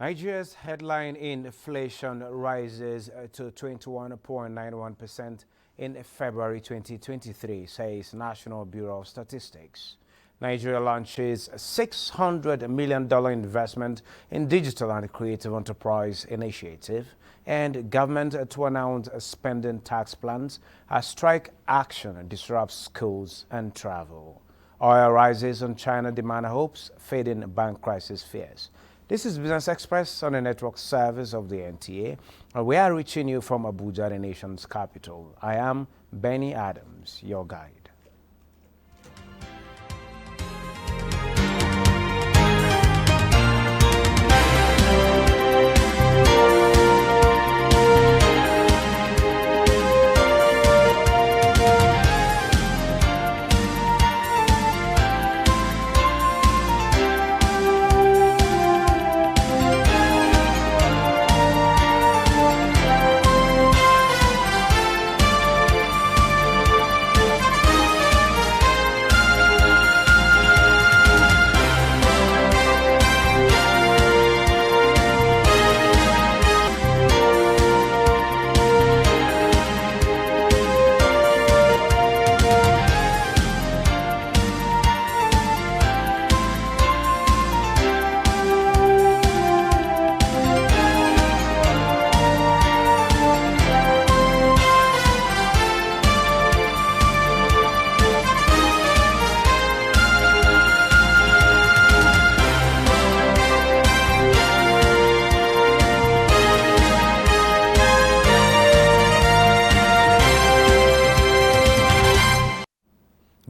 Nigeria's headline inflation rises to 21.91% in February 2023, says National Bureau of Statistics. Nigeria launches $600 million investment in digital and creative enterprise initiative, and government to announce spending tax plans as strike action disrupts schools and travel. Oil rises on China demand hopes, fading bank crisis fears. This is Business Express on the network service of the NTA. We are reaching you from Abuja, the nation's capital. I am Benny Adams, your guide.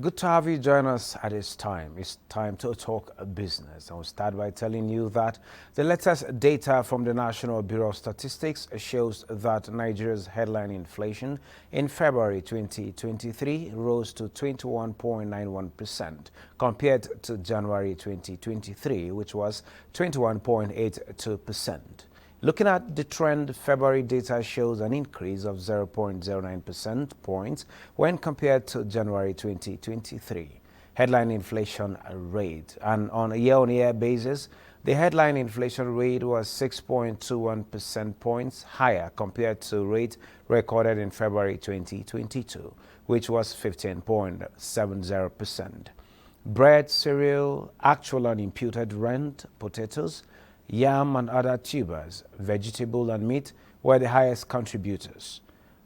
Good to have you join us at this time. It's time to talk business. I'll start by telling you that the latest data from the National Bureau of Statistics shows that Nigeria's headline inflation in February 2023 rose to 21.91% compared to January 2023, which was 21.82%. Looking at the trend, February data shows an increase of 0.09% points when compared to January 2023 headline inflation rate. And on a year-on-year basis, the headline inflation rate was 6.21% points higher compared to rate recorded in February 2022, which was 15.70%. Bread, cereal, actual and imputed rent, potatoes, yam and other tubers, vegetable and meat were the highest contributors.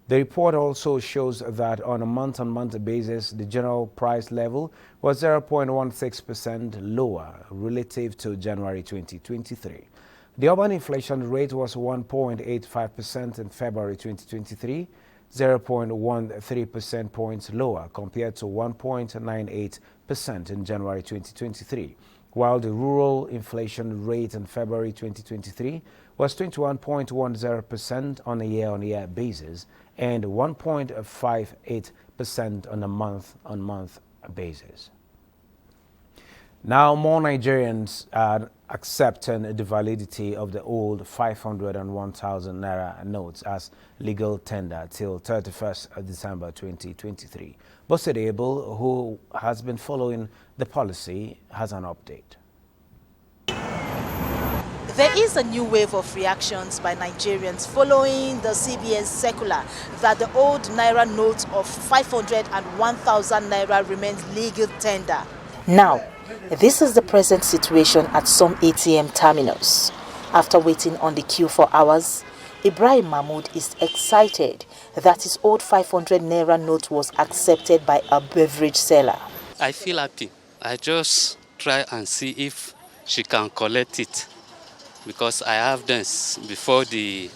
The report also shows that on a month-on-month basis, the general price level was 0.16% lower relative to January 2023. The urban inflation rate was 1.85% in February 2023, 0.13% points lower compared to 1.98% in January 2023. While the rural inflation rate in February 2023 was 21.10% on a year-on-year basis and 1.58% on a month-on-month basis. Now, more Nigerians are accepting the validity of the old 500 and 1,000 naira notes as legal tender till 31st of December 2023. Bosede Abel, who has been following the policy, has an update. There is a new wave of reactions by Nigerians following the CBN circular that the old naira note of 500 and 1,000 naira remains legal tender. Now, this is the present situation at some ATM terminals. After waiting on the queue for hours, Ibrahim Mahmoud is excited that his old 500 naira note was accepted by a beverage seller. I feel happy. I just try and see if she can collect it because I have this before the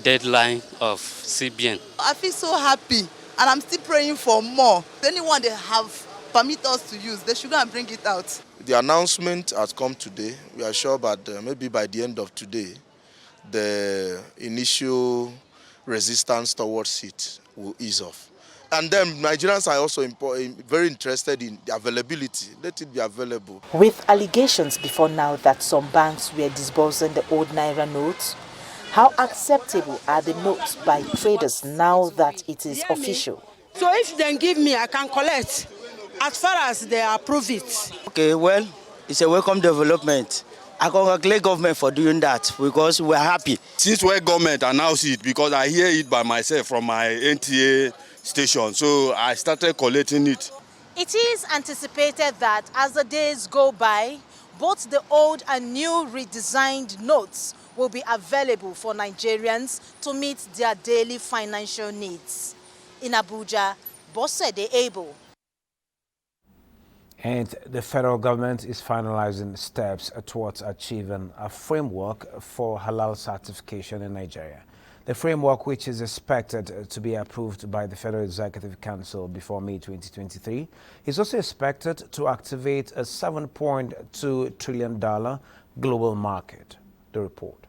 deadline of CBN. I feel so happy and I'm still praying for more. Anyone they have permit us to use, they should go and bring it out. The announcement has come today. We are sure that maybe by the end of today, the initial resistance towards it will ease off. And then Nigerians are also very interested in the availability. Let it be available. With allegations before now that some banks were disbursing the old naira notes, how acceptable are the notes by traders now that it is official? So if they give me, I can collect as far as they approve it. Okay, well, it's a welcome development. I congratulate government for doing that because we're happy. Since when government announced it, because I hear it by myself from my NTA station, so I started collecting it. It is anticipated that as the days go by, both the old and new redesigned notes will be available for Nigerians to meet their daily financial needs. In Abuja, Bosede Able. And the federal government is finalizing steps towards achieving a framework for halal certification in Nigeria. The framework, which is expected to be approved by the Federal Executive Council before May 2023, is also expected to activate a $7.2 trillion global market. The report.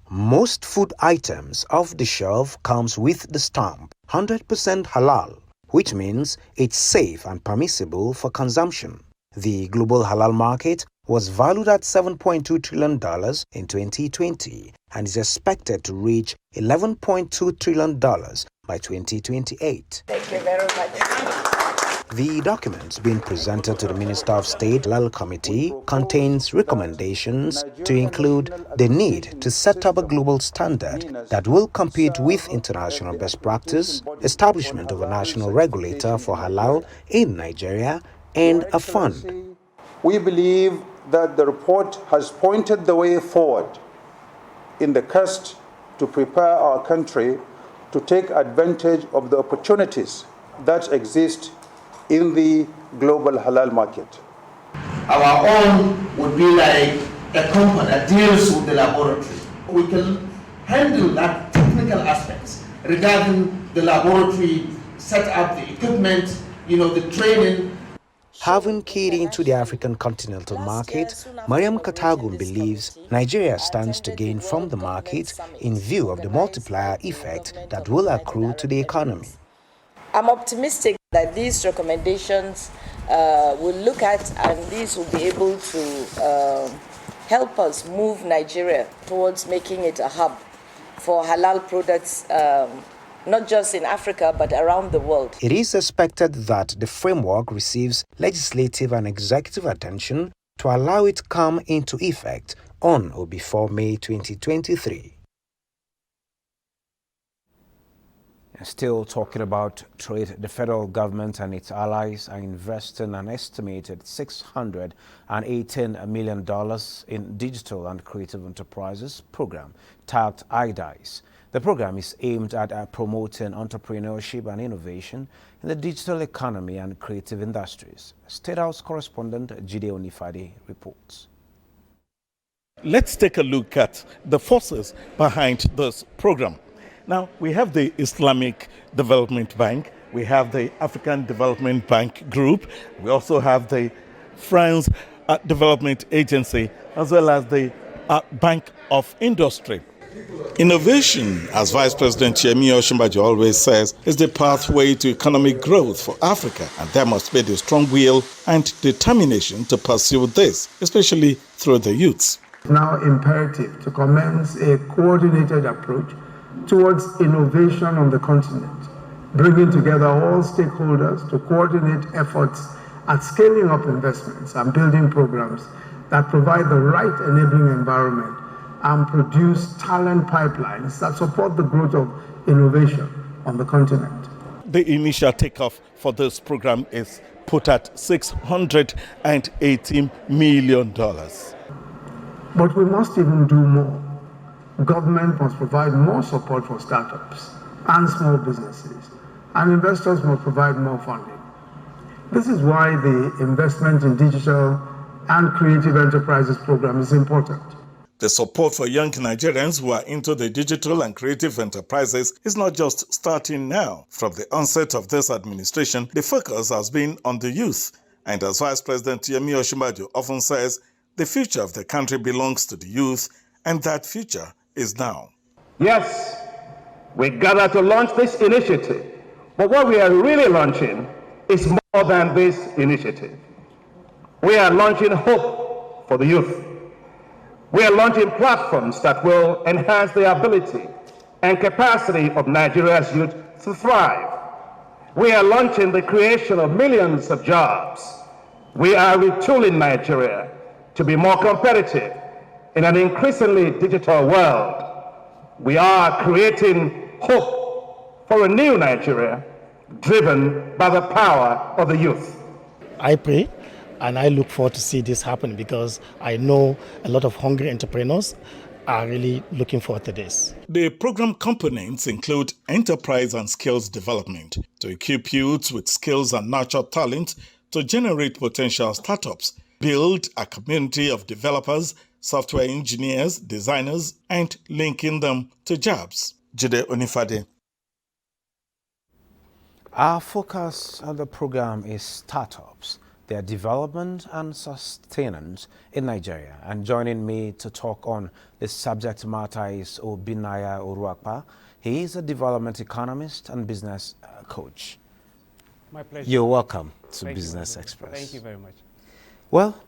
Most food items off the shelf comes with the stamp 100% halal, which means it's safe and permissible for consumption. The global halal market was valued at $7.2 trillion in 2020 and is expected to reach $11.2 trillion by 2028. Thank you very much. The document being presented to the Minister of State Halal Committee contains recommendations to include the need to set up a global standard that will compete with international best practice, establishment of a national regulator for halal in Nigeria, and a fund. We believe that the report has pointed the way forward in the quest to prepare our country to take advantage of the opportunities that exist in the global halal market. Our own would be like a company that deals with the laboratory. We can handle that technical aspects regarding the laboratory, set up the equipment, the training. Having keyed into the African continental market, Mariam Katagum believes Nigeria stands to gain from the market in view of the multiplier effect that will accrue to the economy. I'm optimistic that these recommendations will look at, and these will be able to help us move Nigeria towards making it a hub for halal products, not just in Africa, but around the world. It is expected that the framework receives legislative and executive attention to allow it to come into effect on or before May 2023. Still talking about trade, the federal government and its allies are investing an estimated $618 million in Digital and Creative Enterprises program tagged IDICE. The program is aimed at promoting entrepreneurship and innovation in the digital economy and creative industries. State House correspondent Jide Onifade reports. Let's take a look at the forces behind this program. Now, we have the Islamic Development Bank, we have the African Development Bank Group, we also have the France Development Agency, as well as the Bank of Industry. Innovation, as Vice President Yemi Osinbajo always says, is the pathway to economic growth for Africa, and there must be the strong will and determination to pursue this, especially through the youths. It's now imperative to commence a coordinated approach towards innovation on the continent, bringing together all stakeholders to coordinate efforts at scaling up investments and building programs that provide the right enabling environment and produce talent pipelines that support the growth of innovation on the continent. The initial takeoff for this program is put at $618 million. But we must even do more. Government must provide more support for startups and small businesses, and investors must provide more funding. This is why the Investment in Digital and Creative Enterprises program is important. The support for young Nigerians who are into the digital and creative enterprises is not just starting now. From the onset of this administration, the focus has been on the youth. And as Vice President Yemi Osinbajo often says, the future of the country belongs to the youth, and that future is now. Yes, we gather to launch this initiative, but what we are really launching is more than this initiative. We are launching hope for the youth. We are launching platforms that will enhance the ability and capacity of Nigeria's youth to thrive. We are launching the creation of millions of jobs. We are retooling Nigeria to be more competitive in an increasingly digital world. We are creating hope for a new Nigeria driven by the power of the youth. I pray and I look forward to see this happen because I know a lot of hungry entrepreneurs are really looking forward to this. The program components include enterprise and skills development to equip youths with skills and nurture talent to generate potential startups, build a community of developers, software engineers, designers, and linking them to jobs. Jide Onifade. Our focus on the program is startups, their development and sustenance in Nigeria. And joining me to talk on this subject matter is Obinaya Oruakpa. He is a development economist and business coach. My pleasure. You're welcome to Business Express. Thank you very much. Well,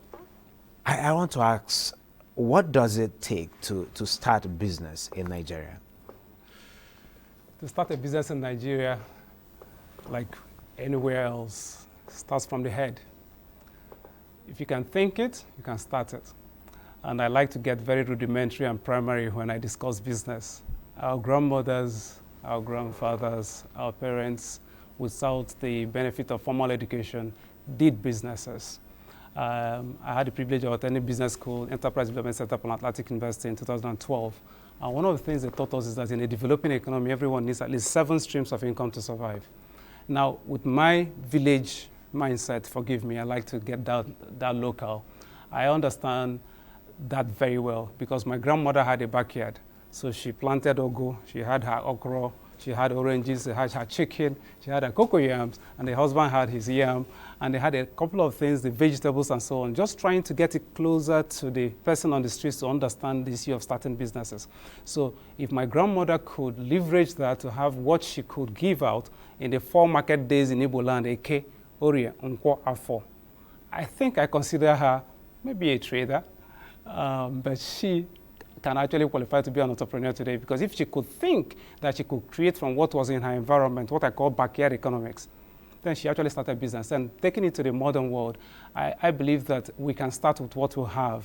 I want to ask, what does it take to start a business in Nigeria? To start a business in Nigeria, like anywhere else, starts from the head. If you can think it, you can start it. And I like to get very rudimentary and primary when I discuss business. Our grandmothers, our grandfathers, our parents, without the benefit of formal education, did businesses. I had the privilege of attending business school, Enterprise Development Center from Atlantic University in 2012. And one of the things they taught us is that in a developing economy, everyone needs at least 7 streams of income to survive. Now, with my village mindset, forgive me, I like to get that local. I understand that very well because my grandmother had a backyard. So she planted ugu, she had her okra, she had oranges, she had her chicken, she had her cocoa yams, and the husband had his yam, and they had a couple of things, the vegetables and so on, just trying to get it closer to the person on the streets to understand the issue of starting businesses. So if my grandmother could leverage that to have what she could give out in the 4 market days in Igbo land, Eke, Orie, Nkwo, Afo, I think I consider her maybe a trader, but she can actually qualify to be an entrepreneur today because if she could think that she could create from what was in her environment, what I call backyard economics, then she actually started a business. And taking it to the modern world, I believe that we can start with what we have.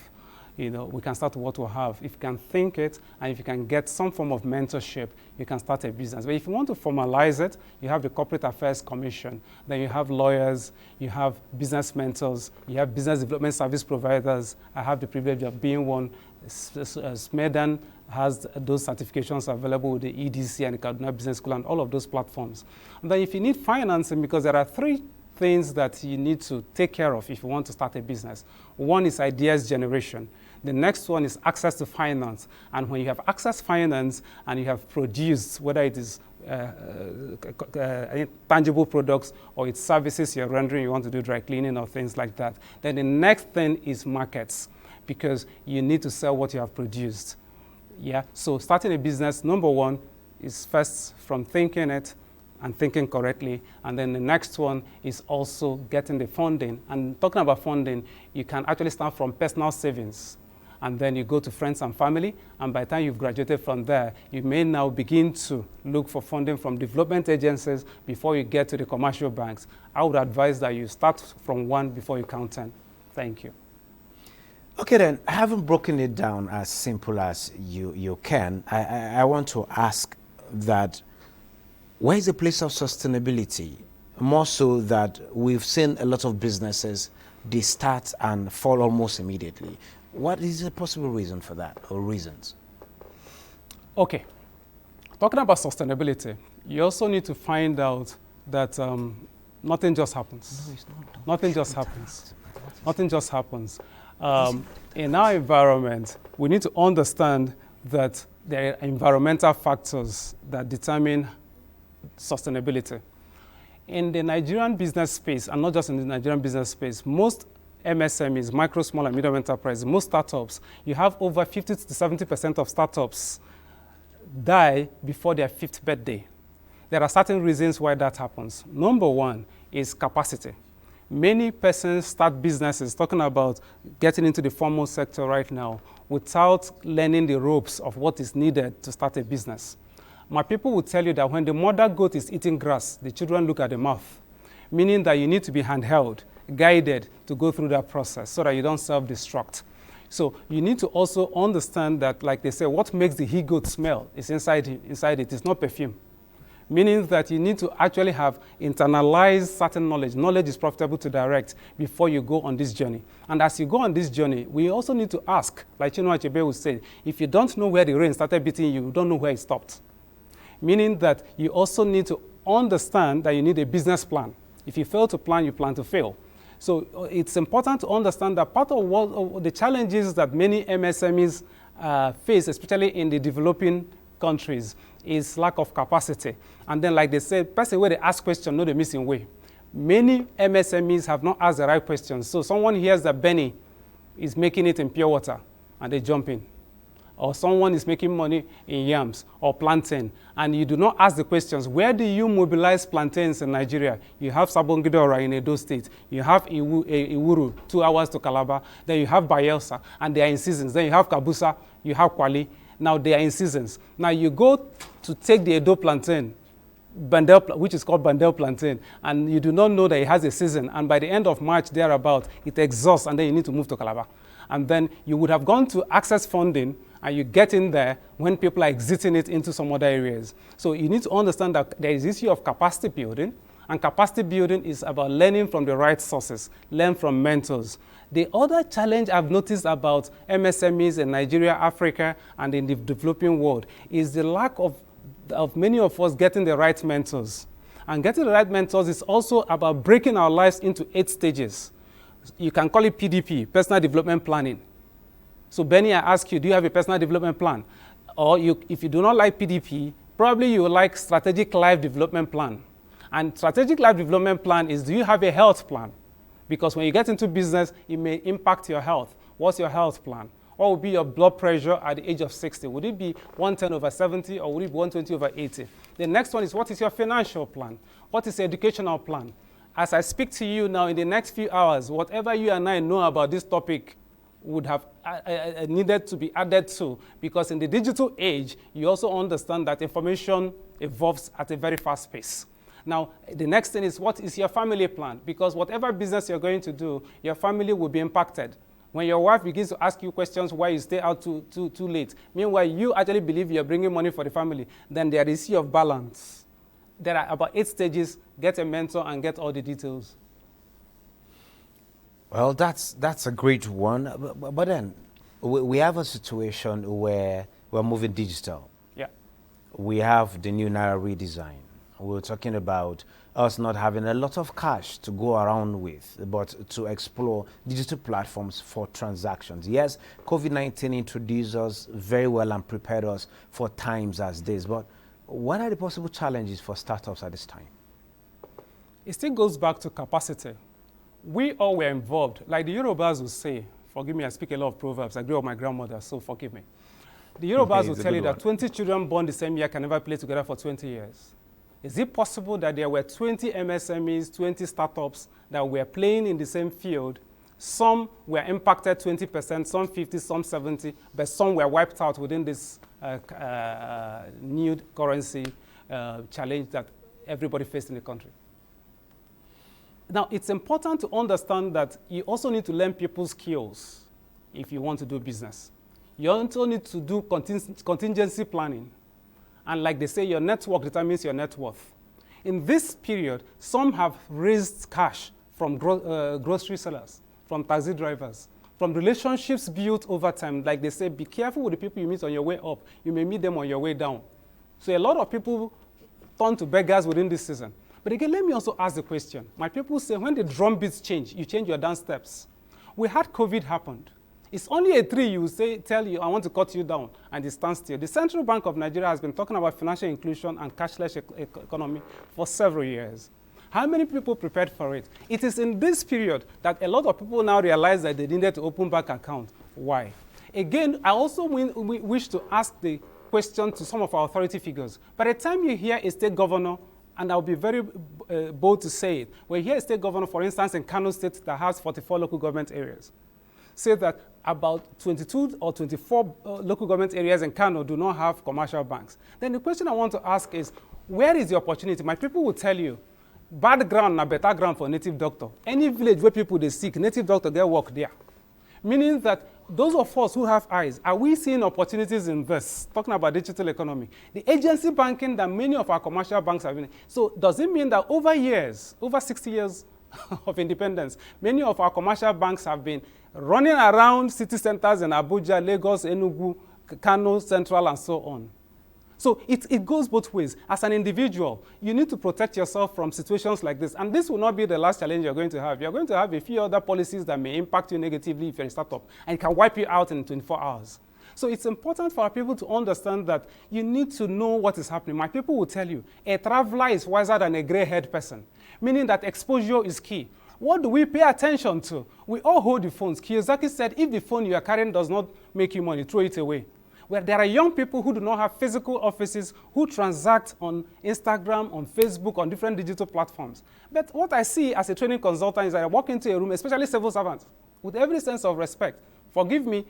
We can start with what we have. If you can think it and if you can get some form of mentorship, you can start a business. But if you want to formalize it, you have the Corporate Affairs Commission, then you have lawyers, you have business mentors, you have business development service providers. I have the privilege of being one. Smedan has those certifications available with the EDC and the Kaduna Business School and all of those platforms. And then if you need financing, because there are 3 things that you need to take care of if you want to start a business. One is ideas generation. The next one is access to finance. And when you have access to finance and you have produced, whether it is tangible products or it's services you're rendering, you want to do dry cleaning or things like that, then the next thing is markets, because you need to sell what you have produced. Yeah. So starting a business, number 1 is first from thinking it and thinking correctly. And then the next one is also getting the funding. And talking about funding, you can actually start from personal savings. And then you go to friends and family. And by the time you've graduated from there, you may now begin to look for funding from development agencies before you get to the commercial banks. I would advise that you start from 1 before you count 10. Thank you. Okay then, having broken it down as simple as you can, I want to ask that where is the place of sustainability? More so that we've seen a lot of businesses, they start and fall almost immediately. What is a possible reason for that, or reasons? Okay, talking about sustainability, you also need to find out that nothing just happens. Nothing just happens. Nothing just happens. In our environment, we need to understand that there are environmental factors that determine sustainability. In the Nigerian business space, and not just in the Nigerian business space, most MSMEs, micro, small, and medium enterprises, most startups, you have over 50 to 70% of startups die before their 5th birthday. There are certain reasons why that happens. Number 1 is capacity. Many persons start businesses, talking about getting into the formal sector right now, without learning the ropes of what is needed to start a business. My people will tell you that when the mother goat is eating grass, the children look at the mouth, meaning that you need to be handheld, guided to go through that process so that you don't self-destruct. So you need to also understand that, like they say, what makes the he-goat smell is inside it. It's not perfume. Meaning that you need to actually have internalized certain knowledge. Knowledge is profitable to direct before you go on this journey. And as you go on this journey, we also need to ask, like Chinua Achebe would say, if you don't know where the rain started beating you, you don't know where it stopped. Meaning that you also need to understand that you need a business plan. If you fail to plan, you plan to fail. So it's important to understand that part of the challenges that many MSMEs face, especially in the developing countries, is lack of capacity. And then, like they say, person where they ask questions, know the missing way. Many MSMEs have not asked the right questions. So someone hears that Benny is making it in pure water, and they jump in. Or someone is making money in yams or plantain, and you do not ask the questions, where do you mobilize plantains in Nigeria? You have Sabongidora in Edo State, you have Iwuru, 2 hours to Calabar, then you have Bayelsa, and they are in seasons. Then you have Kabusa, you have Kwali, now they are in seasons. Now you go to take the Edo plantain, which is called Bandel plantain, and you do not know that it has a season, and by the end of March, thereabout, it exhausts, and then you need to move to Calabar. And then you would have gone to access funding, and you get in there when people are exiting it into some other areas. So you need to understand that there is issue of capacity building, and capacity building is about learning from the right sources, learn from mentors. The other challenge I've noticed about MSMEs in Nigeria, Africa, and in the developing world is the lack of many of us getting the right mentors. And getting the right mentors is also about breaking our lives into 8 stages. You can call it PDP, personal development planning. So Benny, I ask you, do you have a personal development plan? Or if you do not like PDP, probably you will like strategic life development plan. And strategic life development plan is, do you have a health plan? Because when you get into business, it may impact your health. What's your health plan? What would be your blood pressure at the age of 60? Would it be 110/70 or would it be 120/80? The next one is, what is your financial plan? What is your educational plan? As I speak to you now, in the next few hours, whatever you and I know about this topic would have needed to be added to, because in the digital age, you also understand that information evolves at a very fast pace. Now, the next thing is, what is your family plan? Because whatever business you're going to do, your family will be impacted. When your wife begins to ask you questions why you stay out too late, meanwhile, you actually believe you're bringing money for the family, then there is issue of balance. There are about 8 stages. Get a mentor and get all the details. Well, that's a great one. But then we have a situation where we're moving digital. Yeah. We have the new Naira redesign. We're talking about us not having a lot of cash to go around with, but to explore digital platforms for transactions. Yes, COVID-19 introduced us very well and prepared us for times as this, but what are the possible challenges for startups at this time? It still goes back to capacity. We all were involved. Like the Yorubas will say, forgive me, I speak a lot of proverbs. I grew up with my grandmother, so forgive me. The Yorubas will tell you that 20 children born the same year can never play together for 20 years. Is it possible that there were 20 MSMEs, 20 startups that were playing in the same field? Some were impacted 20%, some 50, some 70, but some were wiped out within this new currency challenge that everybody faced in the country. Now, it's important to understand that you also need to learn people's skills if you want to do business. You also need to do contingency planning. And like they say, your network determines your net worth. In this period, some have raised cash from grocery sellers, from taxi drivers, from relationships built over time. Like they say, be careful with the people you meet on your way up. You may meet them on your way down. So a lot of people turn to beggars within this season. But again, let me also ask the question. My people say, when the drum beats change, you change your dance steps. We had COVID happened. It's only a tree you tell you, I want to cut you down, and it stands still. The Central Bank of Nigeria has been talking about financial inclusion and cashless economy for several years. How many people prepared for it? It is in this period that a lot of people now realize that they needed to open bank account. Why? Again, I also wish to ask the question to some of our authority figures. By the time you hear a state governor, and I'll be very bold to say it, when you hear a state governor, for instance, in Kano State that has 44 local government areas, say that about 22 or 24 local government areas in Kano do not have commercial banks. Then the question I want to ask is, where is the opportunity? My people will tell you, bad ground na better ground for native doctor. Any village where people they sick, native doctor get work there. Meaning that those of us who have eyes, are we seeing opportunities in this? Talking about digital economy. The agency banking that many of our commercial banks have been. So does it mean that over years, over 60 years of independence, many of our commercial banks have been running around city centers in Abuja, Lagos, Enugu, Kano, Central, and so on? So it goes both ways. As an individual, you need to protect yourself from situations like this. And this will not be the last challenge you're going to have. You're going to have a few other policies that may impact you negatively if you're a startup, and it can wipe you out in 24 hours. So it's important for our people to understand that you need to know what is happening. My people will tell you, a traveler is wiser than a gray-haired person, meaning that exposure is key. What do we pay attention to? We all hold the phones. Kiyosaki said, if the phone you are carrying does not make you money, throw it away. Where there are young people who do not have physical offices, who transact on Instagram, on Facebook, on different digital platforms. But what I see as a training consultant is that I walk into a room, especially civil servants, with every sense of respect. Forgive me,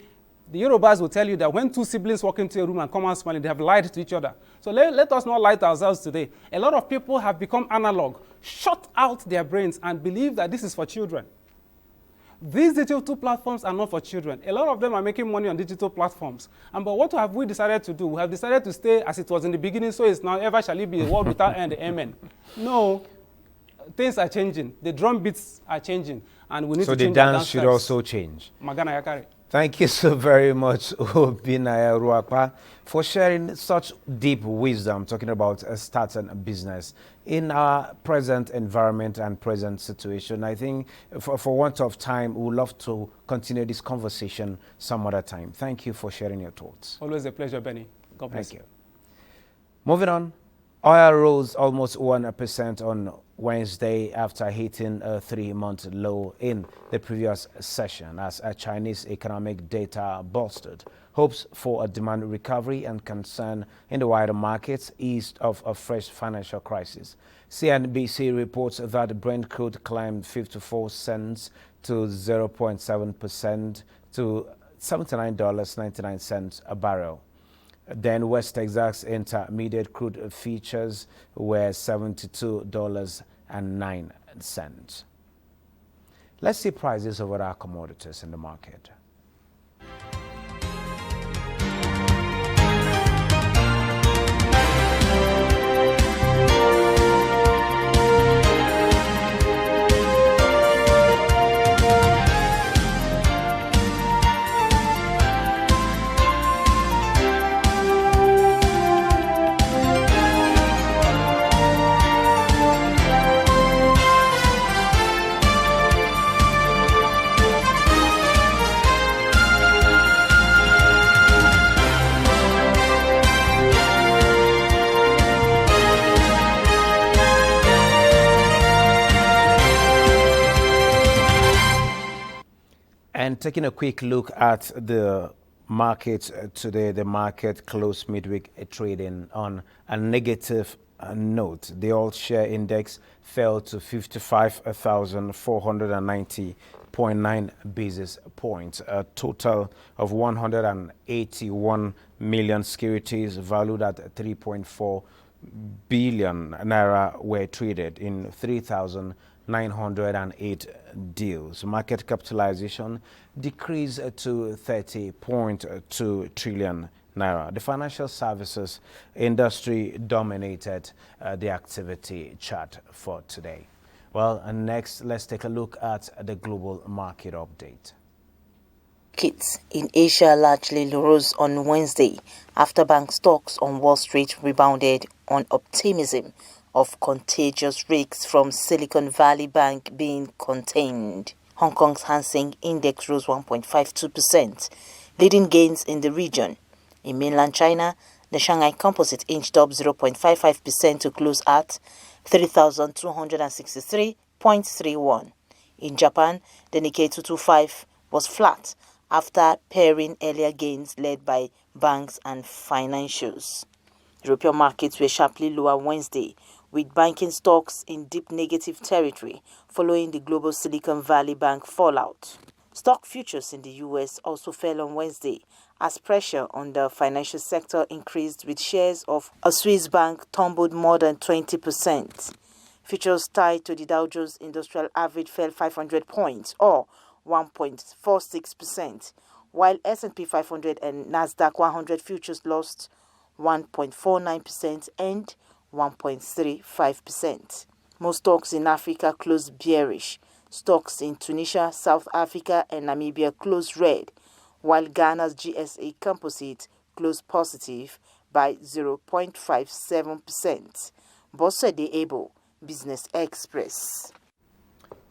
the Yorubas will tell you that when two siblings walk into a room and come out smiling, they have lied to each other. So let us not lie to ourselves today. A lot of people have become analog, shut out their brains, and believe that this is for children. These digital platforms are not for children. A lot of them are making money on digital platforms. But what have we decided to do? We have decided to stay as it was in the beginning, so it's now ever shall it be a world without end. Amen. No, things are changing. The drum beats are changing, and we need to change. So the dance should also change. Magana Yakari. Thank you so very much, Obinaya Ruakpa, for sharing such deep wisdom talking about starting a business in our present environment and present situation. I think for want of time, we would love to continue this conversation some other time. Thank you for sharing your thoughts. Always a pleasure, Benny. God bless you. Moving on, oil rose almost 1% on Wednesday after hitting a 3-month low in the previous session as a Chinese economic data bolstered hopes for a demand recovery and concern in the wider markets east of a fresh financial crisis. CNBC reports that Brent crude climbed 54 cents to 0.7% to $79.99 a barrel. Then West Texas Intermediate crude futures were $72.09. Let's see prices of other commodities in the market. And taking a quick look at the market today, the market closed midweek trading on a negative note. The All Share Index fell to 55,490.9 basis points. A total of 181 million securities valued at 3.4 billion naira were traded in 3,908 deals. Market capitalization decreased to 30.2 trillion naira. The financial services industry dominated the activity chart for today. Well, and next, let's take a look at the global market update. Markets in Asia largely rose on Wednesday after bank stocks on Wall Street rebounded on optimism of contagious risks from Silicon Valley Bank being contained. Hong Kong's Hang Seng Index rose 1.52%, leading gains in the region. In mainland China, the Shanghai Composite inched up 0.55% to close at 3,263.31. In Japan, the Nikkei 225 was flat after pairing earlier gains led by banks and financials. European markets were sharply lower Wednesday, with banking stocks in deep negative territory following the global Silicon Valley Bank fallout. Stock futures in the US also fell on Wednesday as pressure on the financial sector increased, with shares of a Swiss bank tumbled more than 20%. Futures tied to the Dow Jones Industrial Average fell 500 points or 1.46%, while S&P 500 and Nasdaq 100 futures lost 1.49% and 1.35%. Most stocks in Africa closed bearish. Stocks in Tunisia, South Africa and Namibia closed red, while Ghana's GSA Composite closed positive by 0.57%. Bosede Ebo, Business Express.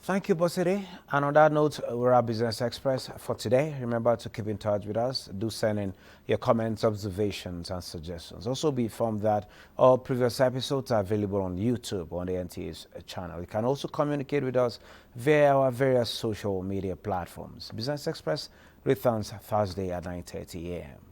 Thank you, Bosede. And on that note, we're at Business Express for today. Remember to keep in touch with us. Do send in your comments, observations, and suggestions. Also be informed that all previous episodes are available on YouTube on the NTA's channel. You can also communicate with us via our various social media platforms. Business Express returns Thursday at 9:30 a.m.